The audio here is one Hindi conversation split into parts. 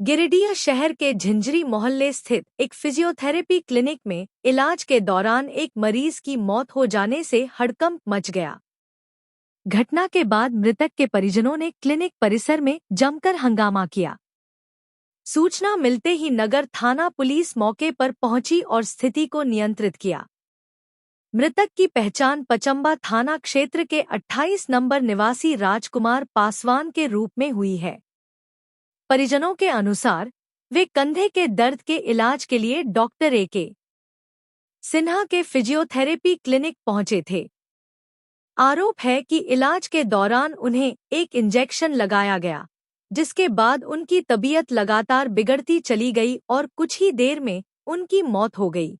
गिरिडीह शहर के झिंझरी मोहल्ले स्थित एक फिजियोथेरेपी क्लिनिक में इलाज के दौरान एक मरीज की मौत हो जाने से हड़कंप मच गया। घटना के बाद मृतक के परिजनों ने क्लिनिक परिसर में जमकर हंगामा किया। सूचना मिलते ही नगर थाना पुलिस मौके पर पहुंची और स्थिति को नियंत्रित किया। मृतक की पहचान पचम्बा थाना क्षेत्र के 28 नंबर निवासी राजकुमार पासवान के रूप में हुई है। परिजनों के अनुसार वे कंधे के दर्द के इलाज के लिए डॉक्टर ए.के. सिन्हा के फिजियोथेरेपी क्लिनिक पहुंचे थे। आरोप है कि इलाज के दौरान उन्हें एक इंजेक्शन लगाया गया, जिसके बाद उनकी तबीयत लगातार बिगड़ती चली गई और कुछ ही देर में उनकी मौत हो गई।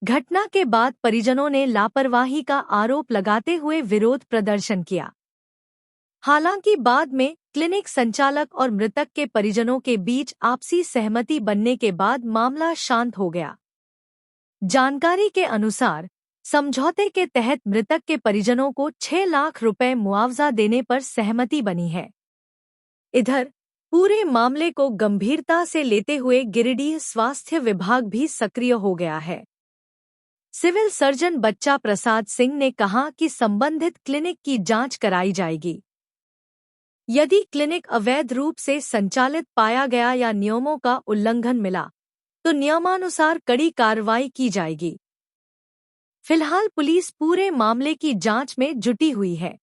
घटना के बाद परिजनों ने लापरवाही का आरोप लगाते हुए विरोध प्रदर्शन किया। हालांकि बाद में क्लिनिक संचालक और मृतक के परिजनों के बीच आपसी सहमति बनने के बाद मामला शांत हो गया। जानकारी के अनुसार समझौते के तहत मृतक के परिजनों को 6 लाख रुपए मुआवजा देने पर सहमति बनी है। इधर पूरे मामले को गंभीरता से लेते हुए गिरिडीह स्वास्थ्य विभाग भी सक्रिय हो गया है। सिविल सर्जन बच्चा प्रसाद सिंह ने कहा कि संबंधित क्लिनिक की जांच कराई जाएगी। यदि क्लिनिक अवैध रूप से संचालित पाया गया या नियमों का उल्लंघन मिला तो नियमानुसार कड़ी कार्रवाई की जाएगी। फिलहाल पुलिस पूरे मामले की जांच में जुटी हुई है।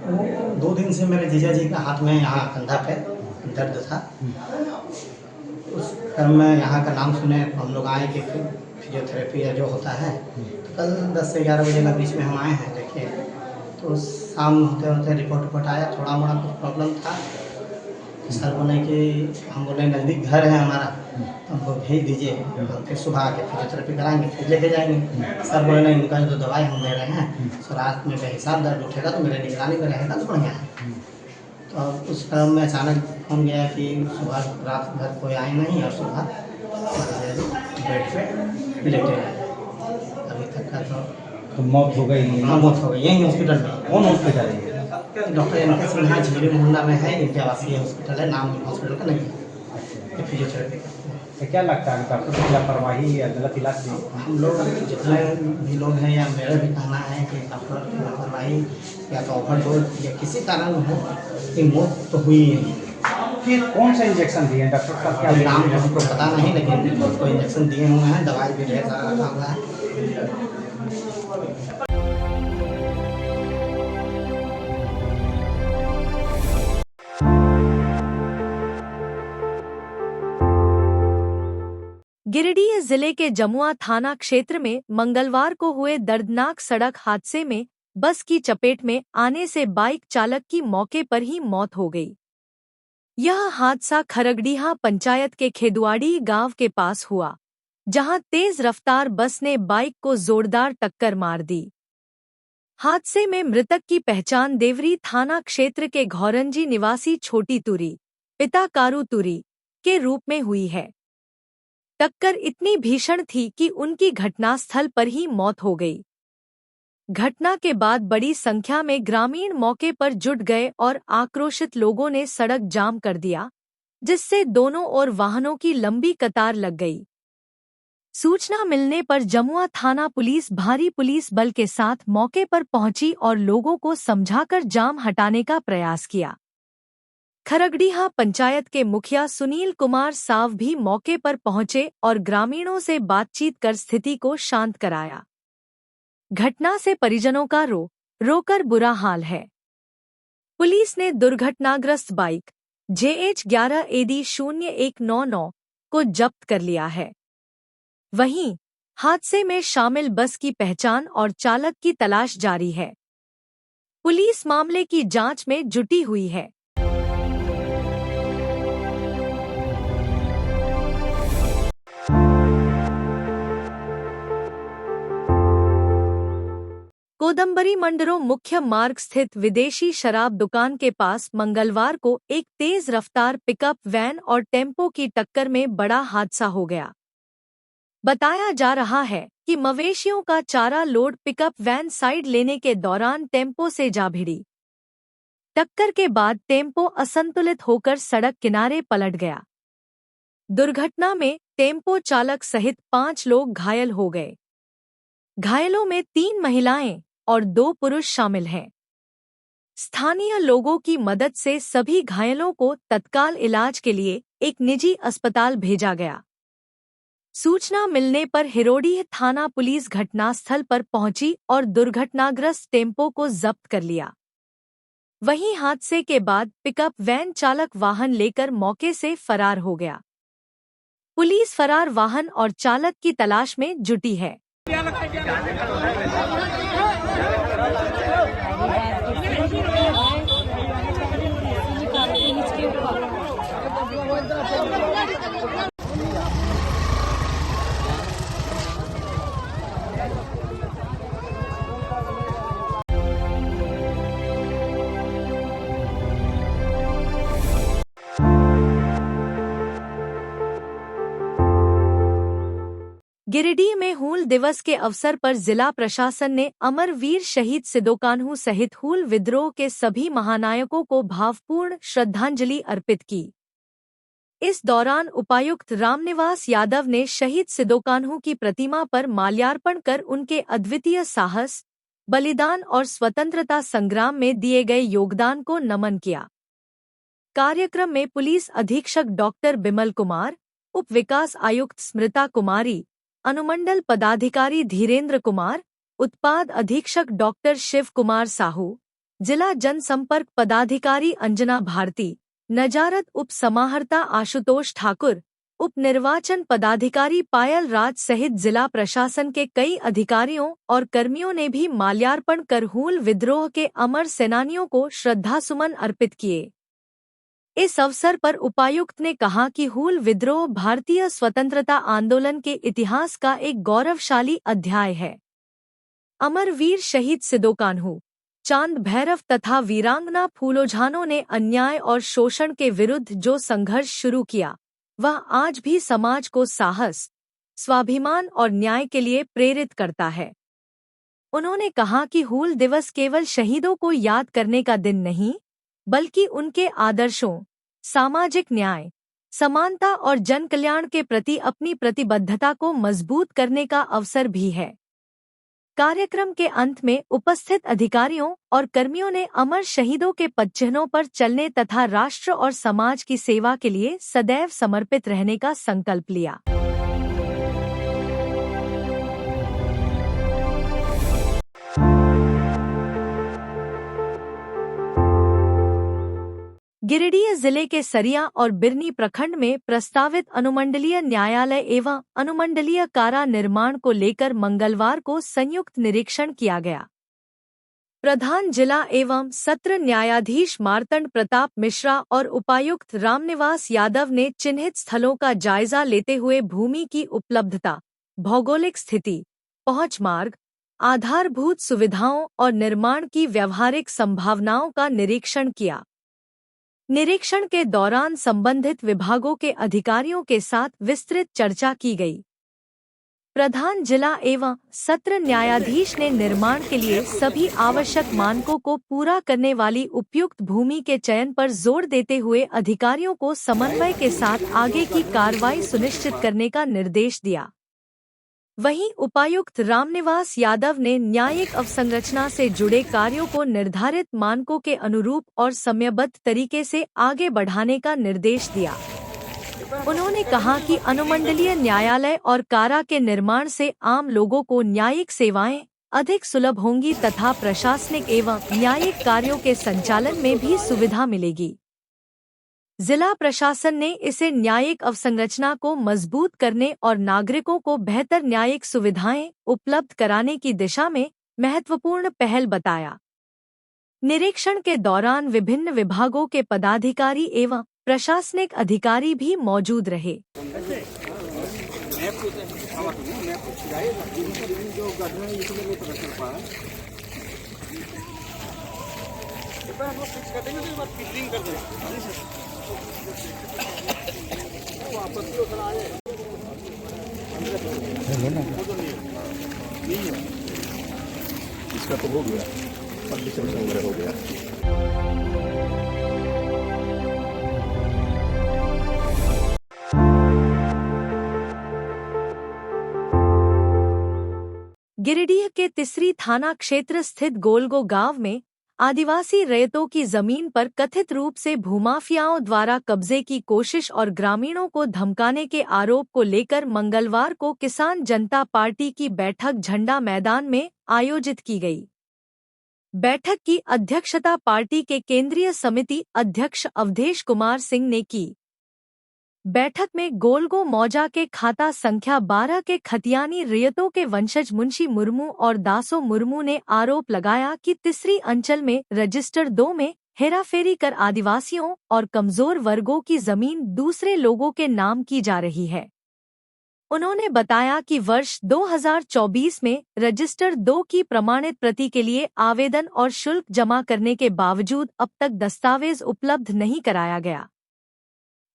वो 2 दिन से मेरे जीजा जी का हाथ में यहाँ कंधा पे दर्द था। उस क्रम में यहाँ का नाम सुने हम लोग आए कि फिजियोथेरेपी या जो होता है, तो कल 10 से 11 बजे के बीच में हम आए हैं। देखिए तो शाम होते होते रिपोर्ट आया, थोड़ा मोड़ा कुछ प्रॉब्लम था। सर बोले कि हम बोले नज़दीक घर है हमारा, तो हमको भेज दीजिए, हम फिर सुबह आके फिजियोथेरेपी कराएंगे, फिर लेके जाएंगे। सर बोले नहीं, इनका जो दवाई हम दे रहे हैं सो रात में बेहिसाब दर्द उठेगा तो मेरे निगरानी में रहेगा तो बढ़िया है। तो अब उस क्रम में अचानक फोन गया कि सुबह रात भर कोई आए नहीं और सुबह बेड पे लेटे रहे। अभी तक का तो मौत हो गई। हाँ, मौत हो गई यहीं हॉस्पिटल में। कौन हॉस्पिटल है? Doctor MK. सिन्हा झिंझरी मोहल्ला में है, इनके आवासीय हॉस्पिटल है, नाम हॉस्पिटल का नहीं है। फिजियोथेरेपी करते हैं। तो क्या लगता है डॉक्टर की लापरवाही या गलत इलाज से? हम लोग जितने भी लोग हैं या मेरा भी कहना है कि डॉक्टर की लापरवाही या तो ओवरडोज या किसी कारण हो, ये मौत तो हुई ही नहीं। फिर कौन सा इंजेक्शन दिए डॉक्टर का? क्या नाम तो हमको पता नहीं, लेकिन उसको इंजेक्शन दिए हुए हैं, दवाई भी ढेर सारा रखा हुआ है। गिरिडीह जिले के जमुआ थाना क्षेत्र में मंगलवार को हुए दर्दनाक सड़क हादसे में बस की चपेट में आने से बाइक चालक की मौके पर ही मौत हो गई। यह हादसा खरगडीहा पंचायत के खेदुआड़ी गांव के पास हुआ, जहां तेज रफ्तार बस ने बाइक को जोरदार टक्कर मार दी। हादसे में मृतक की पहचान देवरी थाना क्षेत्र के घौरंजी निवासी छोटी तुरी, पिता कारू तुरी, के रूप में हुई है। टक्कर इतनी भीषण थी कि उनकी घटनास्थल पर ही मौत हो गई। घटना के बाद बड़ी संख्या में ग्रामीण मौके पर जुट गए और आक्रोशित लोगों ने सड़क जाम कर दिया, जिससे दोनों ओर वाहनों की लंबी कतार लग गई। सूचना मिलने पर जमुआ थाना पुलिस भारी पुलिस बल के साथ मौके पर पहुंची और लोगों को समझाकर जाम हटाने का प्रयास किया। खरगडीहा पंचायत के मुखिया सुनील कुमार साव भी मौके पर पहुंचे और ग्रामीणों से बातचीत कर स्थिति को शांत कराया। घटना से परिजनों का रोकर बुरा हाल है। पुलिस ने दुर्घटनाग्रस्त बाइक JH11 AD 0199 को जब्त कर लिया है। वहीं हादसे में शामिल बस की पहचान और चालक की तलाश जारी है। पुलिस मामले की जांच में जुटी हुई है। कोदम्बरी मंडरो मुख्य मार्ग स्थित विदेशी शराब दुकान के पास मंगलवार को एक तेज रफ्तार पिकअप वैन और टेम्पो की टक्कर में बड़ा हादसा हो गया। बताया जा रहा है कि मवेशियों का चारा लोड पिकअप वैन साइड लेने के दौरान टेम्पो से जा भिड़ी। टक्कर के बाद टेम्पो असंतुलित होकर सड़क किनारे पलट गया। दुर्घटना में टेम्पो चालक सहित 5 लोग घायल हो गए। घायलों में 3 महिलाएं और 2 पुरुष शामिल हैं। स्थानीय लोगों की मदद से सभी घायलों को तत्काल इलाज के लिए एक निजी अस्पताल भेजा गया। सूचना मिलने पर हिरोडीह थाना पुलिस घटनास्थल पर पहुंची और दुर्घटनाग्रस्त टेम्पो को जब्त कर लिया। वहीं हादसे के बाद पिकअप वैन चालक वाहन लेकर मौके से फरार हो गया। पुलिस फरार वाहन और चालक की तलाश में जुटी है। गिरिडीह में हूल दिवस के अवसर पर जिला प्रशासन ने अमरवीर शहीद सिदोकान्हू सहित हूल विद्रोह के सभी महानायकों को भावपूर्ण श्रद्धांजलि अर्पित की। इस दौरान उपायुक्त रामनिवास यादव ने शहीद सिदोकान्हू की प्रतिमा पर माल्यार्पण कर उनके अद्वितीय साहस, बलिदान और स्वतंत्रता संग्राम में दिए गए योगदान को नमन किया। कार्यक्रम में पुलिस अधीक्षक डॉक्टर बिमल कुमार, उप विकास आयुक्त स्मृता कुमारी, अनुमंडल पदाधिकारी धीरेन्द्र कुमार, उत्पाद अधीक्षक डॉक्टर शिव कुमार साहू, जिला जनसंपर्क पदाधिकारी अंजना भारती, नजारत उप समाहर्ता आशुतोष ठाकुर, उप निर्वाचन पदाधिकारी पायल राज सहित जिला प्रशासन के कई अधिकारियों और कर्मियों ने भी माल्यार्पण कर हूल विद्रोह के अमर सेनानियों को श्रद्धासुमन अर्पित किए। इस अवसर पर उपायुक्त ने कहा कि हूल विद्रोह भारतीय स्वतंत्रता आंदोलन के इतिहास का एक गौरवशाली अध्याय है। अमरवीर शहीद सिदोकान्हू, चांद भैरव तथा वीरांगना फूलोझानो ने अन्याय और शोषण के विरुद्ध जो संघर्ष शुरू किया, वह आज भी समाज को साहस, स्वाभिमान और न्याय के लिए प्रेरित करता है। उन्होंने कहा कि हूल दिवस केवल शहीदों को याद करने का दिन नहीं, बल्कि उनके आदर्शों, सामाजिक न्याय, समानता और जनकल्याण के प्रति अपनी प्रतिबद्धता को मजबूत करने का अवसर भी है। कार्यक्रम के अंत में उपस्थित अधिकारियों और कर्मियों ने अमर शहीदों के पदचिह्नों पर चलने तथा राष्ट्र और समाज की सेवा के लिए सदैव समर्पित रहने का संकल्प लिया। गिरिडीह जिले के सरिया और बिरनी प्रखंड में प्रस्तावित अनुमंडलीय न्यायालय एवं अनुमंडलीय कारा निर्माण को लेकर मंगलवार को संयुक्त निरीक्षण किया गया। प्रधान जिला एवं सत्र न्यायाधीश मार्तंड प्रताप मिश्रा और उपायुक्त रामनिवास यादव ने चिन्हित स्थलों का जायजा लेते हुए भूमि की उपलब्धता, भौगोलिक स्थिति, पहुंच मार्ग, आधारभूत सुविधाओं और निर्माण की व्यावहारिक संभावनाओं का निरीक्षण किया। निरीक्षण के दौरान संबंधित विभागों के अधिकारियों के साथ विस्तृत चर्चा की गई। प्रधान जिला एवं सत्र न्यायाधीश ने निर्माण के लिए सभी आवश्यक मानकों को पूरा करने वाली उपयुक्त भूमि के चयन पर जोर देते हुए अधिकारियों को समन्वय के साथ आगे की कार्रवाई सुनिश्चित करने का निर्देश दिया। वहीं उपायुक्त रामनिवास यादव ने न्यायिक अवसंरचना से जुड़े कार्यों को निर्धारित मानकों के अनुरूप और समयबद्ध तरीके से आगे बढ़ाने का निर्देश दिया। उन्होंने कहा कि अनुमंडलीय न्यायालय और कारा के निर्माण से आम लोगों को न्यायिक सेवाएं अधिक सुलभ होंगी तथा प्रशासनिक एवं न्यायिक कार्यों के संचालन में भी सुविधा मिलेगी। जिला प्रशासन ने इसे न्यायिक अवसंरचना को मजबूत करने और नागरिकों को बेहतर न्यायिक सुविधाएं उपलब्ध कराने की दिशा में महत्वपूर्ण पहल बताया। निरीक्षण के दौरान विभिन्न विभागों के पदाधिकारी एवं प्रशासनिक अधिकारी भी मौजूद रहे। इसका तो हो गया, परमिशन वगैरह हो गया। गिरिडीह के तिसरी थाना क्षेत्र स्थित गोलगो गांव में आदिवासी रैयतों की जमीन पर कथित रूप से भूमाफियाओं द्वारा कब्जे की कोशिश और ग्रामीणों को धमकाने के आरोप को लेकर मंगलवार को किसान जनता पार्टी की बैठक झंडा मैदान में आयोजित की गई। बैठक की अध्यक्षता पार्टी के केंद्रीय समिति अध्यक्ष अवधेश कुमार सिंह ने की। बैठक में गोलगो मौजा के खाता संख्या 12 के खतियानी रियतों के वंशज मुंशी मुर्मू और दासो मुर्मू ने आरोप लगाया कि तिसरी अंचल में रजिस्टर 2 में हेराफेरी कर आदिवासियों और कमजोर वर्गों की जमीन दूसरे लोगों के नाम की जा रही है। उन्होंने बताया कि वर्ष 2024 में रजिस्टर 2 की प्रमाणित प्रति के लिए आवेदन और शुल्क जमा करने के बावजूद अब तक दस्तावेज उपलब्ध नहीं कराया गया।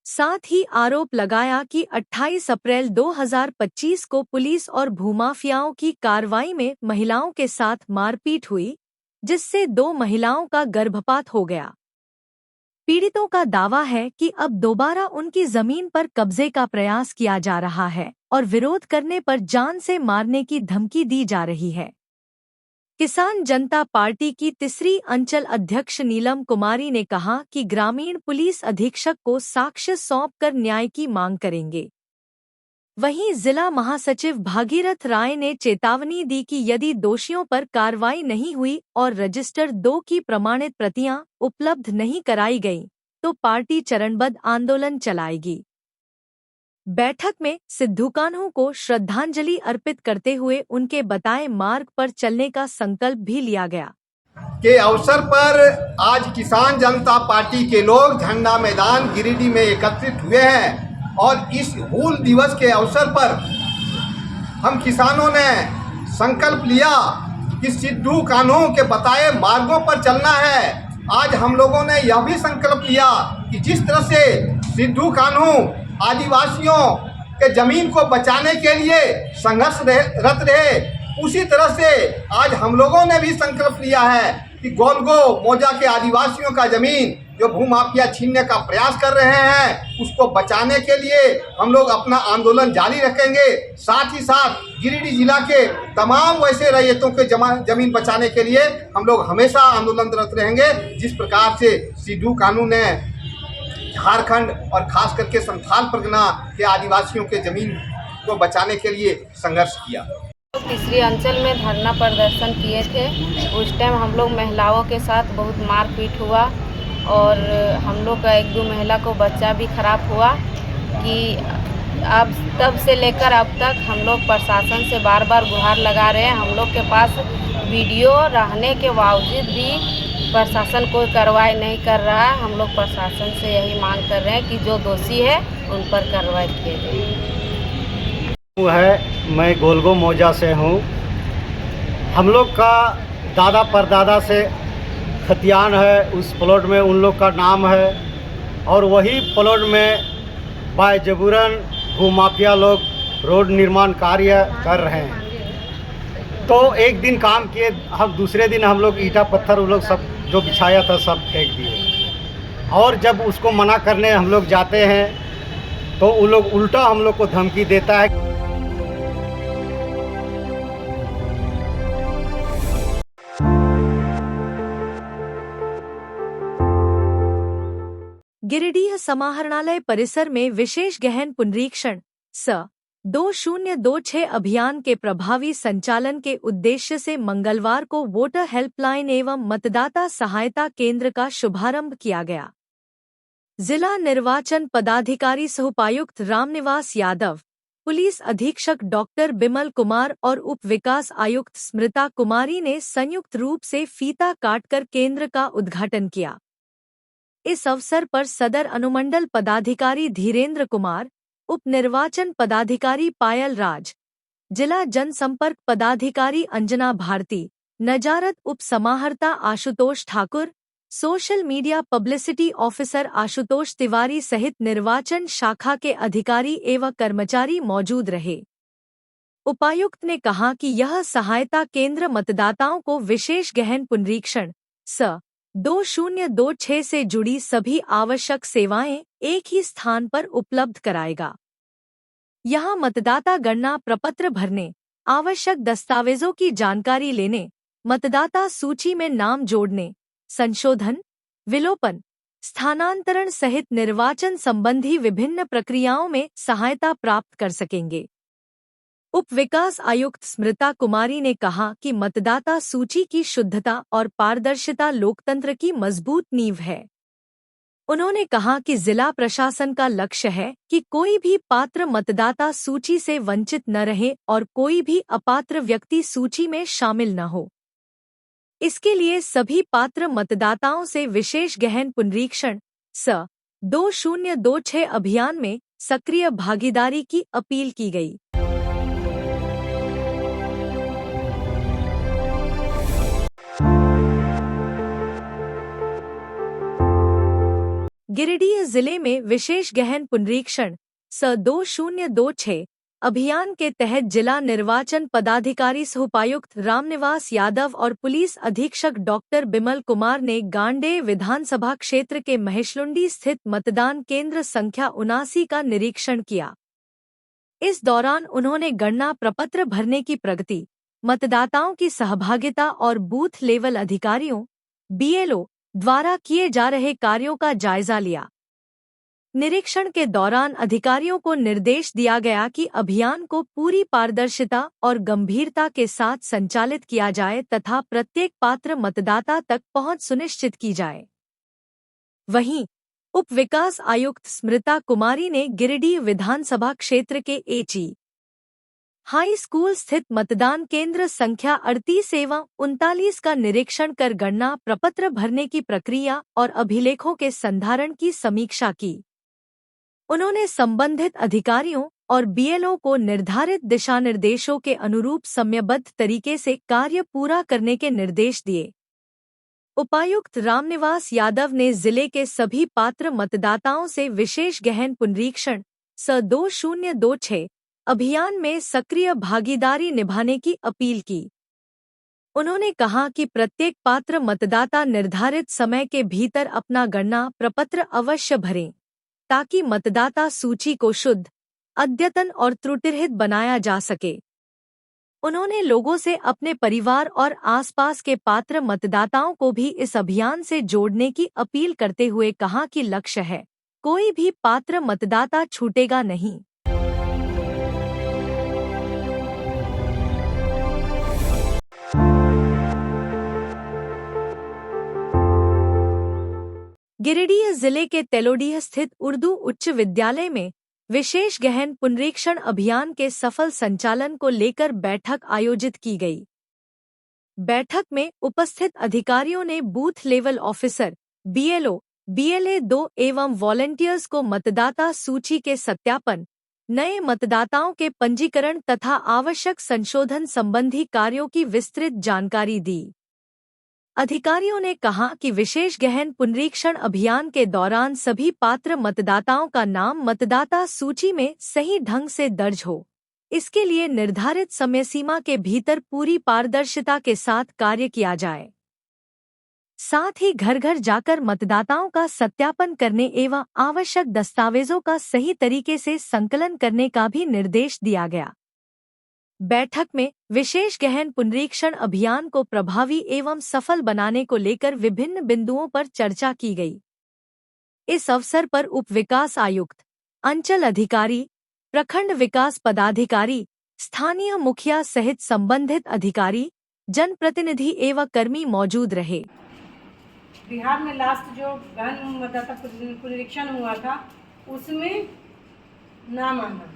साथ ही आरोप लगाया कि 28 अप्रैल 2025 को पुलिस और भूमाफियाओं की कार्रवाई में महिलाओं के साथ मारपीट हुई, जिससे 2 महिलाओं का गर्भपात हो गया। पीड़ितों का दावा है कि अब दोबारा उनकी जमीन पर कब्जे का प्रयास किया जा रहा है और विरोध करने पर जान से मारने की धमकी दी जा रही है। किसान जनता पार्टी की तिसरी अंचल अध्यक्ष नीलम कुमारी ने कहा कि ग्रामीण पुलिस अधीक्षक को साक्ष्य सौंपकर न्याय की मांग करेंगे। वहीं जिला महासचिव भागीरथ राय ने चेतावनी दी कि यदि दोषियों पर कार्रवाई नहीं हुई और रजिस्टर 2 की प्रमाणित प्रतियां उपलब्ध नहीं कराई गईं, तो पार्टी चरणबद्ध आंदोलन चलाएगी। बैठक में सिद्धू कान्हू को श्रद्धांजलि अर्पित करते हुए उनके बताए मार्ग पर चलने का संकल्प भी लिया गया। के अवसर पर आज किसान जनता पार्टी के लोग झंडा मैदान गिरिडीह में एकत्रित हुए हैं और इस हूल दिवस के अवसर पर हम किसानों ने संकल्प लिया कि सिद्धू कान्हू के बताए मार्गों पर चलना है। आज हम लोगों ने यह भी संकल्प लिया कि जिस तरह से सिद्धू कान्हू आदिवासियों के जमीन को बचाने के लिए संघर्षरत रहे, उसी तरह से आज हम लोगों ने भी संकल्प लिया है कि गोलगो मौजा के आदिवासियों का जमीन जो भूमाफिया छीनने का प्रयास कर रहे हैं, उसको बचाने के लिए हम लोग अपना आंदोलन जारी रखेंगे। साथ ही साथ गिरिडीह जिला के तमाम वैसे रैयतों के जमीन बचाने के लिए हम लोग हमेशा आंदोलनरत रहेंगे। जिस प्रकार से सिद्धू कान्हू ने झारखंड और खास करके संथाल परगना के आदिवासियों के जमीन को बचाने के लिए संघर्ष किया। तीसरी अंचल में धरना प्रदर्शन किए थे। उस टाइम हम लोग महिलाओं के साथ बहुत मारपीट हुआ और हम लोग का 1-2 महिला को बच्चा भी खराब हुआ कि अब तब से लेकर अब तक हम लोग प्रशासन से बार बार गुहार लगा रहे हैं। हम लोग के पास वीडियो रहने के बावजूद भी प्रशासन कोई कार्रवाई नहीं कर रहा है। हम लोग प्रशासन से यही मांग कर रहे हैं कि जो दोषी है उन पर कार्रवाई की जाए। मैं गोलगो मौजा से हूँ। हम लोग का दादा परदादा से खतियान है, उस प्लॉट में उन लोग का नाम है और वही प्लॉट में बायजबूरन भूमाफिया लोग रोड निर्माण कार्य कर रहे हैं। तो एक दिन काम किए, हम दूसरे दिन हम लोग ईंटा पत्थर वो लोग सब जो बिछाया था सब फेंक दिए और जब उसको मना करने हम लोग जाते हैं तो वो लोग उल्टा हम लोग को धमकी देता है। गिरिडीह समाहरणालय परिसर में विशेष गहन पुनरीक्षण स 2026 अभियान के प्रभावी संचालन के उद्देश्य से मंगलवार को वोटर हेल्पलाइन एवं मतदाता सहायता केंद्र का शुभारंभ किया गया। जिला निर्वाचन पदाधिकारी सह उपायुक्त रामनिवास यादव, पुलिस अधीक्षक डॉक्टर बिमल कुमार और उप विकास आयुक्त स्मृता कुमारी ने संयुक्त रूप से फीता काटकर केंद्र का उद्घाटन किया। इस अवसर पर सदर अनुमंडल पदाधिकारी धीरेन्द्र कुमार, उप निर्वाचन पदाधिकारी पायल राज, जिला जनसंपर्क पदाधिकारी अंजना भारती, नजारत उप समाहर्ता Ashutosh Thakur, social media publicity officer Ashutosh Tiwari सहित निर्वाचन शाखा के अधिकारी एवं कर्मचारी मौजूद रहे। उपायुक्त ने कहा कि यह सहायता केंद्र मतदाताओं को विशेष गहन पुनरीक्षण स 2026 से जुड़ी सभी आवश्यक सेवाएं एक ही स्थान पर उपलब्ध कराएगा। यहां मतदाता गणना प्रपत्र भरने, आवश्यक दस्तावेजों की जानकारी लेने, मतदाता सूची में नाम जोड़ने, संशोधन, विलोपन, स्थानांतरण सहित निर्वाचन संबंधी विभिन्न प्रक्रियाओं में सहायता प्राप्त कर सकेंगे। उप विकास आयुक्त स्मृता कुमारी ने कहा कि मतदाता सूची की शुद्धता और पारदर्शिता लोकतंत्र की मजबूत नींव है। उन्होंने कहा कि जिला प्रशासन का लक्ष्य है कि कोई भी पात्र मतदाता सूची से वंचित न रहे और कोई भी अपात्र व्यक्ति सूची में शामिल न हो। इसके लिए सभी पात्र मतदाताओं से विशेष गहन पुनरीक्षण स 2026 अभियान में सक्रिय भागीदारी की अपील की गई। गिरिडीह जिले में विशेष गहन पुनरीक्षण स 2026 अभियान के तहत जिला निर्वाचन पदाधिकारी सह-उपायुक्त रामनिवास यादव और पुलिस अधीक्षक डॉक्टर बिमल कुमार ने गांडेय विधानसभा क्षेत्र के महेशलुंडी स्थित मतदान केंद्र संख्या 79 का निरीक्षण किया। इस दौरान उन्होंने गणना प्रपत्र भरने की प्रगति, मतदाताओं की सहभागिता और बूथ लेवल अधिकारियों BLO द्वारा किए जा रहे कार्यों का जायजा लिया। निरीक्षण के दौरान अधिकारियों को निर्देश दिया गया कि अभियान को पूरी पारदर्शिता और गंभीरता के साथ संचालित किया जाए तथा प्रत्येक पात्र मतदाता तक पहुंच सुनिश्चित की जाए। वहीं उप विकास आयुक्त स्मृता कुमारी ने गिरिडीह विधानसभा क्षेत्र के HE हाई स्कूल स्थित मतदान केंद्र संख्या 38 एवं 39 का निरीक्षण कर गणना प्रपत्र भरने की प्रक्रिया और अभिलेखों के संधारण की समीक्षा की। उन्होंने संबंधित अधिकारियों और BLO को निर्धारित दिशानिर्देशों के अनुरूप समयबद्ध तरीके से कार्य पूरा करने के निर्देश दिए। उपायुक्त रामनिवास यादव ने जिले के सभी पात्र मतदाताओं से विशेष गहन पुनरीक्षण स 2026 अभियान में सक्रिय भागीदारी निभाने की अपील की। उन्होंने कहा कि प्रत्येक पात्र मतदाता निर्धारित समय के भीतर अपना गणना प्रपत्र अवश्य भरें, ताकि मतदाता सूची को शुद्ध, अद्यतन और त्रुटिरहित बनाया जा सके। उन्होंने लोगों से अपने परिवार और आसपास के पात्र मतदाताओं को भी इस अभियान से जोड़ने की अपील करते हुए कहा कि लक्ष्य है, कोई भी पात्र मतदाता छूटेगा नहीं। गिरिडीह जिले के तेलोडीह स्थित उर्दू उच्च विद्यालय में विशेष गहन पुनरीक्षण अभियान के सफल संचालन को लेकर बैठक आयोजित की गई। बैठक में उपस्थित अधिकारियों ने booth level officer, BLO, BLA2 एवं वॉलंटियर्स को मतदाता सूची के सत्यापन, नए मतदाताओं के पंजीकरण तथा आवश्यक संशोधन संबंधी कार्यों की विस्तृत जानकारी दी। अधिकारियों ने कहा कि विशेष गहन पुनरीक्षण अभियान के दौरान सभी पात्र मतदाताओं का नाम मतदाता सूची में सही ढंग से दर्ज हो। इसके लिए निर्धारित समय सीमा के भीतर पूरी पारदर्शिता के साथ कार्य किया जाए। साथ ही घर घर जाकर मतदाताओं का सत्यापन करने एवं आवश्यक दस्तावेजों का सही तरीके से संकलन करने का भी निर्देश दिया गया। बैठक में विशेष गहन पुनरीक्षण अभियान को प्रभावी एवं सफल बनाने को लेकर विभिन्न बिंदुओं पर चर्चा की गई। इस अवसर पर उप विकास आयुक्त, अंचल अधिकारी, प्रखंड विकास पदाधिकारी, स्थानीय मुखिया सहित संबंधित अधिकारी, जनप्रतिनिधि एवं कर्मी मौजूद रहे। बिहार में लास्ट जो गहन मतदाता पुनरीक्षण हुआ था उसमें नाम आना,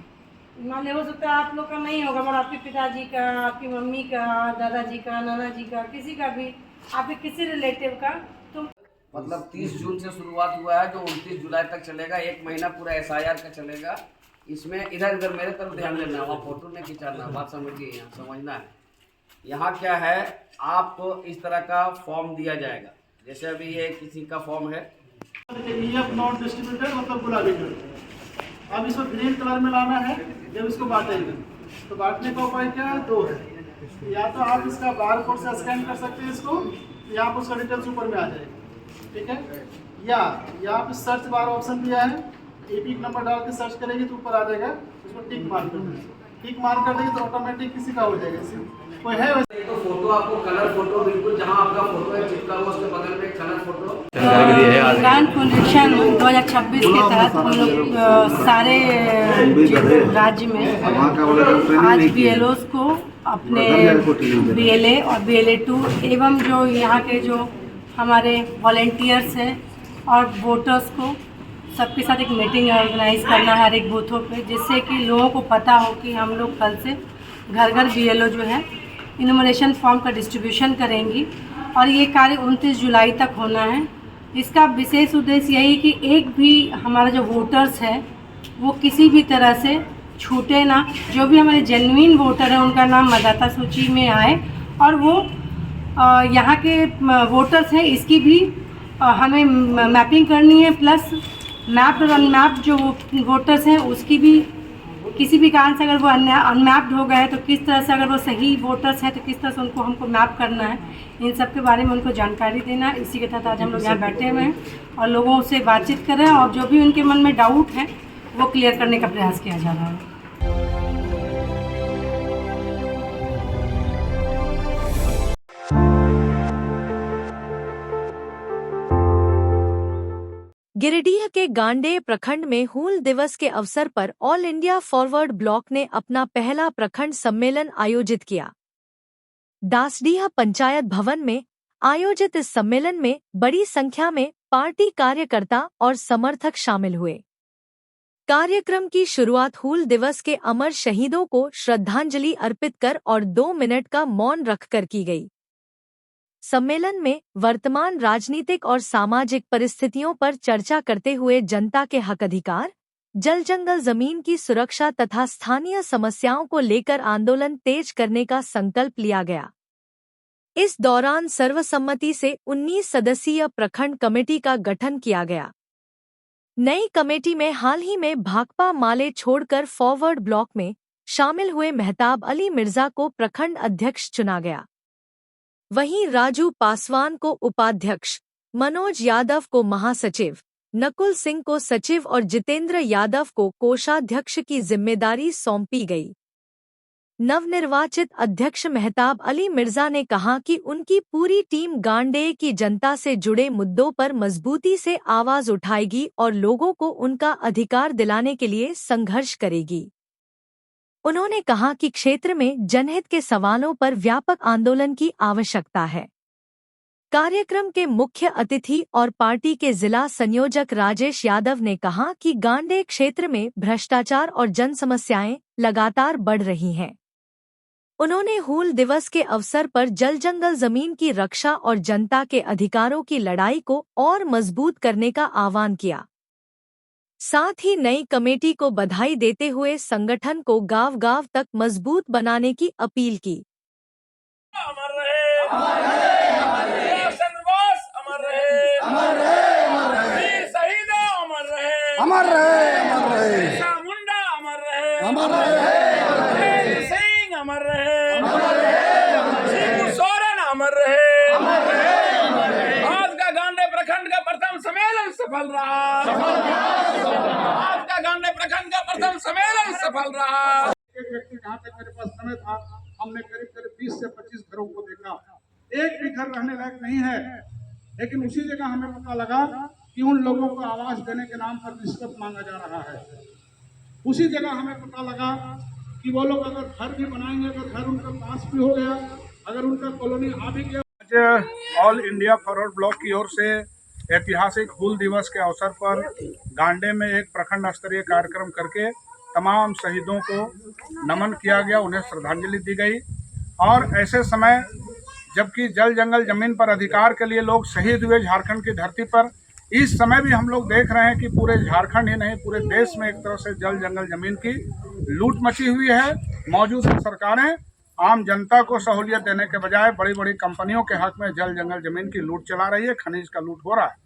मान ली हो सकता है आप लोग का नहीं होगा, मगर आपके पिताजी का, आपकी मम्मी का, दादाजी का, नाना जी का, किसी का भी, आपके किसी रिलेटिव का, तो मतलब 30 जून से शुरुआत हुआ है जो 29 जुलाई तक चलेगा। 1 महीना पूरा SIR का चलेगा। इसमें इधर इधर मेरे तरफ ध्यान देना, वहाँ फोटो नहीं खिंचाना, बात समझिए, यहाँ समझना है। यहाँ क्या है, आपको इस तरह का फॉर्म दिया जाएगा। जैसे अभी ये किसी का फॉर्म है, EF नॉट डिस्ट्रीब्यूटेड मतलब गुलाबी कलर। अब इसको ग्रीन कलर में लाना है जब इसको बांटेंगे। तो बांटने का उपाय क्या है? दो है। या तो आप इसका बार कोड से स्कैन कर सकते हैं इसको, या आप उसका डिटेल्स ऊपर में आ जाएगी, ठीक है। या आप सर्च बार ऑप्शन दिया है, एपिक नंबर डाल के सर्च करेंगे तो ऊपर आ जाएगा, उसको टिक मार कर देंगे। टिक मार कर देंगे तो ऑटोमेटिक किसी का हो जाएगा। कोई है वैसे तो फोटो आपको कलर फोटो बिल्कुल जहाँ आपका फोटो है चिपका हुआ उसके बगल में एक कलर फोटो। गान पुनरीक्षण 2026 के तहत हम लोग सारे राज्य में आज BLOs को अपने BLA और BLA2 एवं जो यहाँ के जो हमारे वॉलेंटियर्स हैं और वोटर्स को सबके साथ एक मीटिंग ऑर्गेनाइज करना है हर एक बूथों पे, जिससे कि लोगों को पता हो कि हम लोग कल से घर घर BLO जो है इनोमिनेशन फॉर्म का डिस्ट्रीब्यूशन करेंगी और ये कार्य 29 जुलाई तक होना है। इसका विशेष उद्देश्य यही कि एक भी हमारा जो वोटर्स है वो किसी भी तरह से छूटे ना। जो भी हमारे जेन्युइन वोटर हैं उनका नाम मतदाता सूची में आए और वो यहाँ के वोटर्स हैं इसकी भी हमें मैपिंग करनी है, प्लस मैप्ड और अनमैप्ड जो वोटर्स हैं उसकी भी किसी भी कारण से अगर वो अनमैप्ड हो गए तो किस तरह से, अगर वो सही वोटर्स हैं तो किस तरह से उनको हमको मैप करना है, इन सब के बारे में उनको जानकारी देना है। इसी के तहत आज हम लोग यहाँ बैठे हुए हैं और लोगों से बातचीत कर रहे हैं और जो भी उनके मन में डाउट है वो क्लियर करने का प्रयास किया जा रहा है। गिरिडीह के गांडेय प्रखंड में हूल दिवस के अवसर पर ऑल इंडिया फॉरवर्ड ब्लॉक ने अपना पहला प्रखंड सम्मेलन आयोजित किया। दासडीह पंचायत भवन में आयोजित इस सम्मेलन में बड़ी संख्या में पार्टी कार्यकर्ता और समर्थक शामिल हुए। कार्यक्रम की शुरुआत हूल दिवस के अमर शहीदों को श्रद्धांजलि अर्पित कर और 2 मिनट का मौन रखकर की गई। सम्मेलन में वर्तमान राजनीतिक और सामाजिक परिस्थितियों पर चर्चा करते हुए जनता के हक अधिकार, जल जंगल जमीन की सुरक्षा तथा स्थानीय समस्याओं को लेकर आंदोलन तेज करने का संकल्प लिया गया। इस दौरान सर्वसम्मति से 19 सदस्यीय प्रखंड कमेटी का गठन किया गया। नई कमेटी में हाल ही में भाकपा माले छोड़कर फॉरवर्ड ब्लॉक में शामिल हुए मेहताब अली मिर्जा को प्रखंड अध्यक्ष चुना गया। वहीं राजू पासवान को उपाध्यक्ष, मनोज यादव को महासचिव, नकुल सिंह को सचिव और जितेंद्र यादव को कोषाध्यक्ष की जिम्मेदारी सौंपी गई। नवनिर्वाचित अध्यक्ष मेहताब अली मिर्जा ने कहा कि उनकी पूरी टीम गांडेय की जनता से जुड़े मुद्दों पर मजबूती से आवाज उठाएगी और लोगों को उनका अधिकार दिलाने के लिए संघर्ष करेगी। उन्होंने कहा कि क्षेत्र में जनहित के सवालों पर व्यापक आंदोलन की आवश्यकता है। कार्यक्रम के मुख्य अतिथि और पार्टी के जिला संयोजक राजेश यादव ने कहा कि गांडेय क्षेत्र में भ्रष्टाचार और जन समस्याएं लगातार बढ़ रही हैं। उन्होंने हूल दिवस के अवसर पर जल जंगल जमीन की रक्षा और जनता के अधिकारों की लड़ाई को और मजबूत करने का आह्वान किया। साथ ही नई कमेटी को बधाई देते हुए संगठन को गांव-गांव तक मजबूत बनाने की अपील की। अमर रहे, अमर रहे, अमर रहे, चंद्रबोस अमर रहे, अमर रहे, अमर रहे, वीर शहीदा अमर रहे, अमर रहे, अमर रहे, बिरसा मुंडा अमर रहे, अमर रहे, अमर रहे, सिंह अमर रहे, अमर रहे, अमर रहे, शिबू सोरेन अमर रहे, अमर रहे, अमर रहे। आज का गांडेय प्रखंड का प्रथम सम्मेलन सफल रहा, आज का गांडेय प्रखंड का प्रथम सम्मेलन सफल रहा। एक व्यक्ति जहाँ तक मेरे पास समय था, हमने करीब 20 से 25 घरों को देखा। एक भी घर रहने लायक नहीं है, लेकिन उसी जगह हमें पता लगा कि उन लोगों को आवाज देने के नाम पर रिश्वत मांगा जा रहा है। उसी जगह हमें पता लगा कि वो लोग अगर घर भी बनाएंगे, अगर घर उनका पास भी हो गया, अगर उनका कॉलोनी आ भी गया। आज ऑल इंडिया फॉरवर्ड ब्लॉक की ओर से ऐतिहासिक हूल दिवस के अवसर पर गांडेय में एक प्रखंड स्तरीय कार्यक्रम करके तमाम शहीदों को नमन किया गया, उन्हें श्रद्धांजलि दी गई। और ऐसे समय जबकि जल जंगल जमीन पर अधिकार के लिए लोग शहीद हुए झारखंड की धरती पर, इस समय भी हम लोग देख रहे हैं कि पूरे झारखंड ही नहीं पूरे देश में एक तरह से जल जंगल जमीन की लूट मची हुई है। मौजूदा सरकारें आम जनता को सहूलियत देने के बजाय बड़ी बड़ी कंपनियों के हक में जल जंगल जमीन की लूट चला रही है, खनिज का लूट हो रहा है।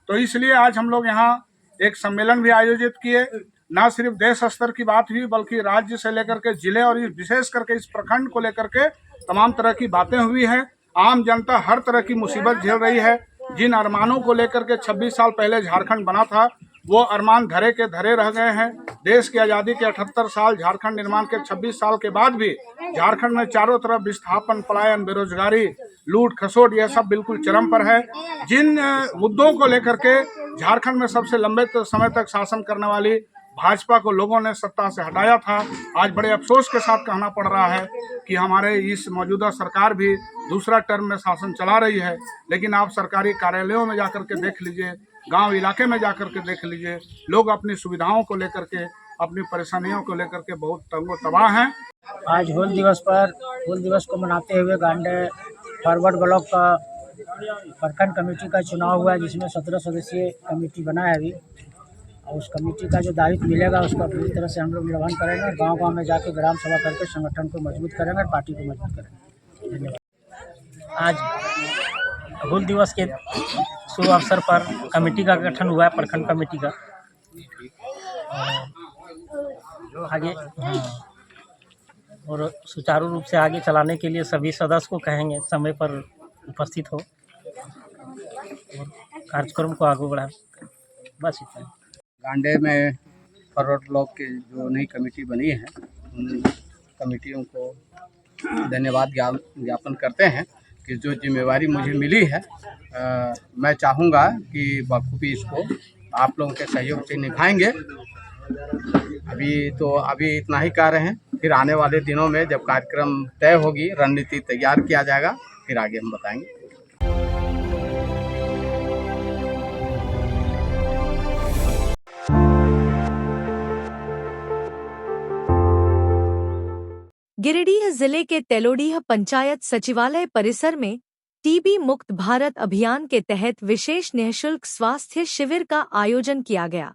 तो इसलिए आज हम लोग यहाँ एक सम्मेलन भी आयोजित किए। न सिर्फ देश स्तर की बात हुई बल्कि राज्य से लेकर के जिले और विशेष करके इस प्रखंड को लेकर के तमाम तरह की बातें हुई हैं। आम जनता हर तरह की मुसीबत झेल रही है। जिन अरमानों को लेकर के 26 साल पहले झारखंड बना था वो अरमान धरे के धरे रह गए हैं। देश की आज़ादी के 78 साल, झारखंड निर्माण के 26 साल के बाद भी झारखंड में चारों तरफ विस्थापन, पलायन, बेरोजगारी, लूट खसोट यह सब बिल्कुल चरम पर है। जिन मुद्दों को लेकर के झारखंड में सबसे लंबे समय तक शासन करने वाली भाजपा को लोगों ने सत्ता से हटाया था, आज बड़े अफसोस के साथ कहना पड़ रहा है कि हमारे इस मौजूदा सरकार भी दूसरा टर्म में शासन चला रही है। लेकिन आप सरकारी कार्यालयों में जाकर के देख लीजिए, गांव इलाके में जाकर के देख लीजिए, लोग अपनी सुविधाओं को लेकर के, अपनी परेशानियों को लेकर के बहुत तंगो तबाह हैं। आज हूल दिवस को मनाते हुए गांडे फॉरवर्ड ब्लॉक का प्रखंड कमेटी का चुनाव हुआ है, जिसमें 17 सदस्यीय कमेटी बना है अभी। और उस कमेटी का जो दायित्व मिलेगा उसका पूरी तरह से हम लोग निर्वहन करेंगे और गांव-गांव में जाके ग्राम सभा करके संगठन को मजबूत करेंगे और पार्टी को मजबूत करेंगे। धन्यवाद। आज हूल दिवस के शुभ अवसर पर कमेटी का गठन हुआ है, प्रखंड कमेटी का। आगे और सुचारू रूप से आगे चलाने के लिए सभी सदस्य को कहेंगे समय पर उपस्थित हो और कार्यक्रम को आगे बढ़ाएं। बस इतना। गांडे में फॉरवर्ड ब्लॉक की जो नई कमेटी बनी है उन कमेटियों को धन्यवाद ज्ञापन करते हैं कि जो जिम्मेवारी मुझे मिली है मैं चाहूँगा कि बखूबी इसको आप लोगों के सहयोग से निभाएंगे। अभी इतना ही कह रहे हैं, फिर आने वाले दिनों में जब कार्यक्रम तय होगी, रणनीति तैयार किया जाएगा, फिर आगे हम बताएंगे। गिरिडीह जिले के तेलोडीह पंचायत सचिवालय परिसर में टीबी मुक्त भारत अभियान के तहत विशेष निःशुल्क स्वास्थ्य शिविर का आयोजन किया गया।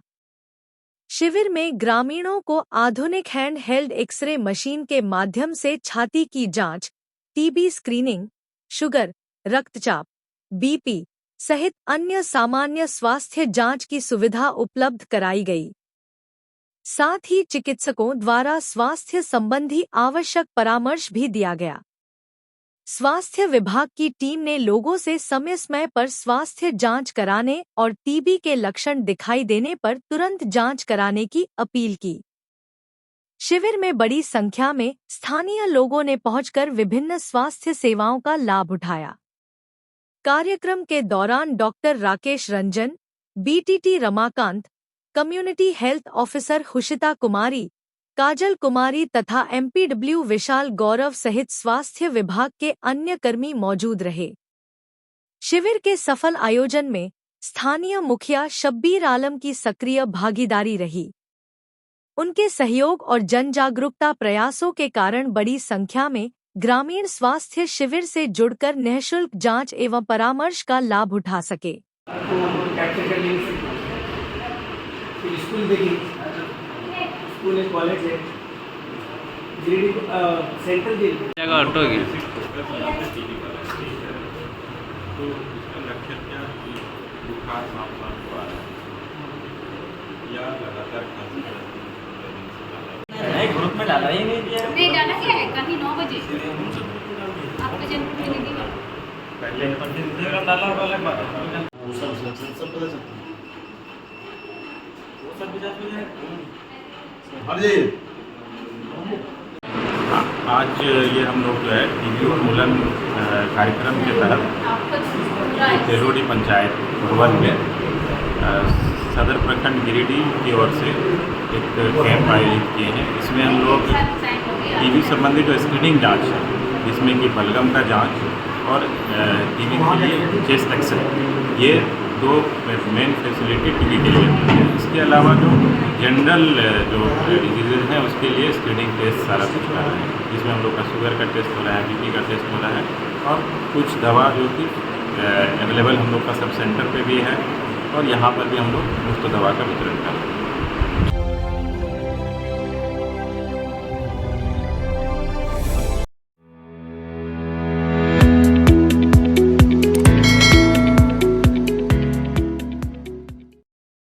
शिविर में ग्रामीणों को आधुनिक हैंड हेल्ड एक्सरे मशीन के माध्यम से छाती की जांच, टीबी स्क्रीनिंग, शुगर, रक्तचाप, बीपी सहित अन्य सामान्य स्वास्थ्य जांच की सुविधा उपलब्ध कराई गई। साथ ही चिकित्सकों द्वारा स्वास्थ्य संबंधी आवश्यक परामर्श भी दिया गया। स्वास्थ्य विभाग की टीम ने लोगों से समय समय पर स्वास्थ्य जांच कराने और टीबी के लक्षण दिखाई देने पर तुरंत जांच कराने की अपील की। शिविर में बड़ी संख्या में स्थानीय लोगों ने पहुंचकर विभिन्न स्वास्थ्य सेवाओं का लाभ उठाया। कार्यक्रम के दौरान doctor Rakesh Ranjan, BTT Ramakant, community health officer Hushita Kumari, Kajal Kumari तथा एमपीडब्ल्यू विशाल गौरव सहित स्वास्थ्य विभाग के अन्य कर्मी मौजूद रहे। शिविर के सफल आयोजन में स्थानीय मुखिया शब्बीर आलम की सक्रिय भागीदारी रही। उनके सहयोग और जन जागरूकता प्रयासों के कारण बड़ी संख्या में ग्रामीण स्वास्थ्य शिविर से जुड़कर निःशुल्क जांच एवं परामर्श का लाभ उठा सके। स्कूल देखिए, स्कूल है, कॉलेज है, सेंट्रल जेल जगह हटोगी। नहीं ग्रुप में डाला ही नहीं दिया। नहीं डाला क्या है? कल ही 9 बजे आपका जनप्रतिनिधि पहले प्रतिनिधि डाला होगा अलग बात है। वो सब पता चलता है। आज ये हम लोग जो है टीबी उन्मूलन कार्यक्रम के तहत तेलोडी पंचायत भवन में सदर प्रखंड गिरिडीह की ओर से एक कैंप आयोजित किए हैं। इसमें हम लोग टीबी संबंधी जो स्क्रीनिंग जांच है, जिसमें कि बलगम का जांच और टीबी के लिए चेस्ट एक्सरे, ये 2 मेन फैसिलिटी टीबी के लिए है। इसके अलावा जो जनरल जो डिजीज़ हैं उसके लिए स्क्रीनिंग टेस्ट सारा कुछ कर रहे हैं, जिसमें हम लोग का शुगर का टेस्ट हो रहा है, बीपी का टेस्ट हो रहा है और कुछ दवा जो कि अवेलेबल हम लोग का सब सेंटर पे भी है और यहाँ पर भी हम लोग मुफ्त दवा का वितरण कर रहे हैं।